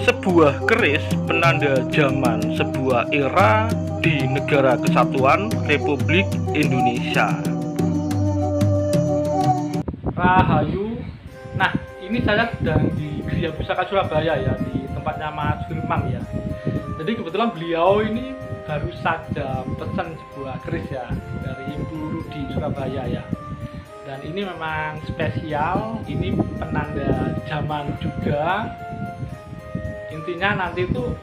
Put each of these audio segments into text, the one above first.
Sebuah keris penanda zaman sebuah era di Negara Kesatuan Republik Indonesia. Rahayu. Nah, ini saya sedang di Gria Pusaka Surabaya ya, di tempatnya Mas Firman ya. Jadi kebetulan beliau ini baru saja pesan sebuah keris ya dari Ibu Rudi Surabaya ya. Dan ini memang spesial, ini penanda zaman juga. Intinya nanti itu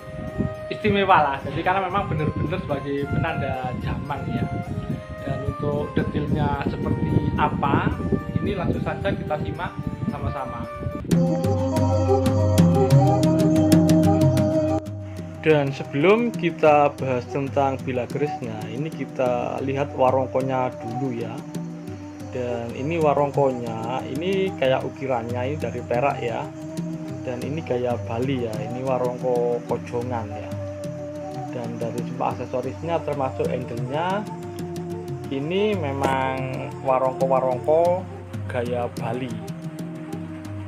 istimewa lah, jadi karena memang benar-benar sebagai penanda zaman ya. Dan untuk detailnya seperti apa, ini langsung saja kita simak sama-sama. Dan sebelum kita bahas tentang bila kerisnya, ini kita lihat warongkonya dulu ya. Dan ini warongkonya, ini kayak ukirannya ini dari perak ya. Dan ini gaya Bali ya, ini warongko kojongan ya. Dan dari semua aksesorisnya termasuk angle-nya, ini memang warongko gaya Bali.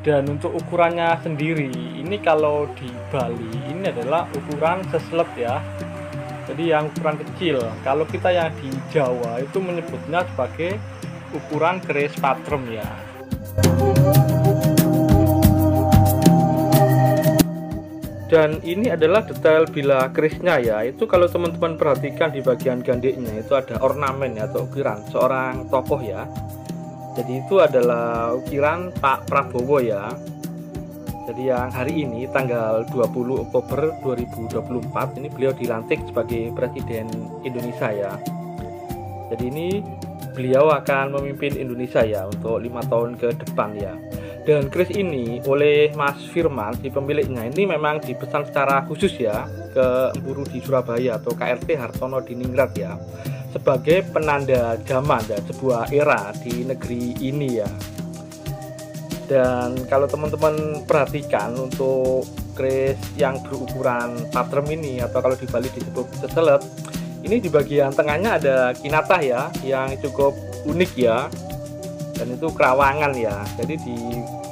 Dan untuk ukurannya sendiri, ini kalau di Bali ini adalah ukuran seslet ya, jadi yang ukuran kecil. Kalau kita yang di Jawa itu menyebutnya sebagai ukuran keris patrem ya. Dan ini adalah detail bila kerisnya ya. Itu kalau teman-teman perhatikan di bagian gandeknya itu ada ornamen ya, atau ukiran seorang tokoh ya. Jadi itu adalah ukiran Pak Prabowo ya. Jadi yang hari ini tanggal 20 Oktober 2024 ini beliau dilantik sebagai Presiden Indonesia ya. Jadi ini beliau akan memimpin Indonesia ya untuk 5 tahun ke depan ya. Dan keris ini oleh Mas Firman, si pemiliknya, ini memang dipesan secara khusus ya ke Empu Rudi Surabaya atau KRT Hartono Diningrat ya, sebagai penanda zaman dan sebuah era di negeri ini ya. Dan kalau teman-teman perhatikan untuk keris yang berukuran patrem ini, atau kalau di Bali disebut seselet, ini di bagian tengahnya ada kinatah ya, yang cukup unik ya. Dan itu kerawangan ya, jadi di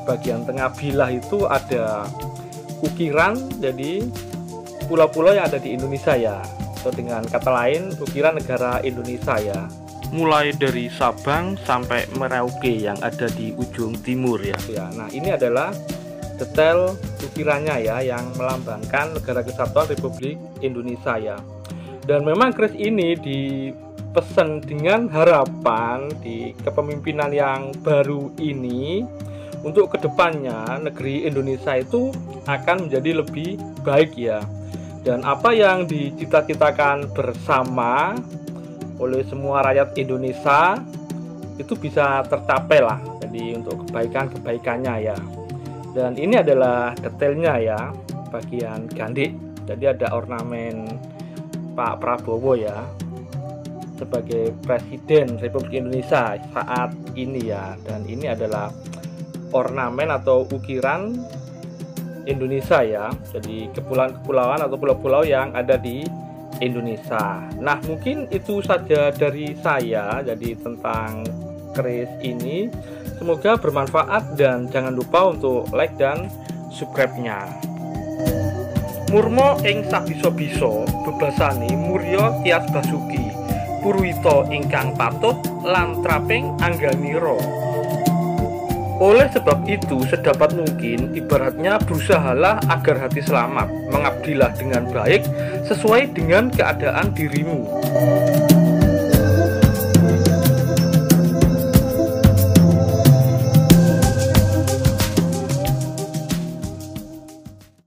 bagian tengah bilah itu ada ukiran, jadi pulau-pulau yang ada di Indonesia ya, atau dengan kata lain ukiran negara Indonesia ya, mulai dari Sabang sampai Merauke yang ada di ujung timur ya. Nah ini adalah detail ukirannya ya, yang melambangkan Negara Kesatuan Republik Indonesia ya. Dan memang keris ini dipesan dengan harapan di kepemimpinan yang baru ini, untuk kedepannya negeri Indonesia itu akan menjadi lebih baik ya. Dan apa yang dicita-citakan bersama oleh semua rakyat Indonesia itu bisa tercapai lah. Jadi untuk kebaikannya ya. Dan ini adalah detailnya ya, bagian gandek. Jadi ada ornamen Pak Prabowo ya sebagai Presiden Republik Indonesia saat ini ya. Dan ini adalah ornamen atau ukiran Indonesia ya, jadi kepulauan atau pulau-pulau yang ada di Indonesia. Nah mungkin itu saja dari saya jadi tentang keris ini. Semoga bermanfaat dan jangan lupa untuk like dan subscribe-nya. Murmo ing sabiso-biso bebasani Murya Tias Basuki Purwito ingkang patuh lan traping angganiro. Oleh sebab itu, sedapat mungkin ibaratnya berusahalah agar hati selamat, mengabdilah dengan baik sesuai dengan keadaan dirimu.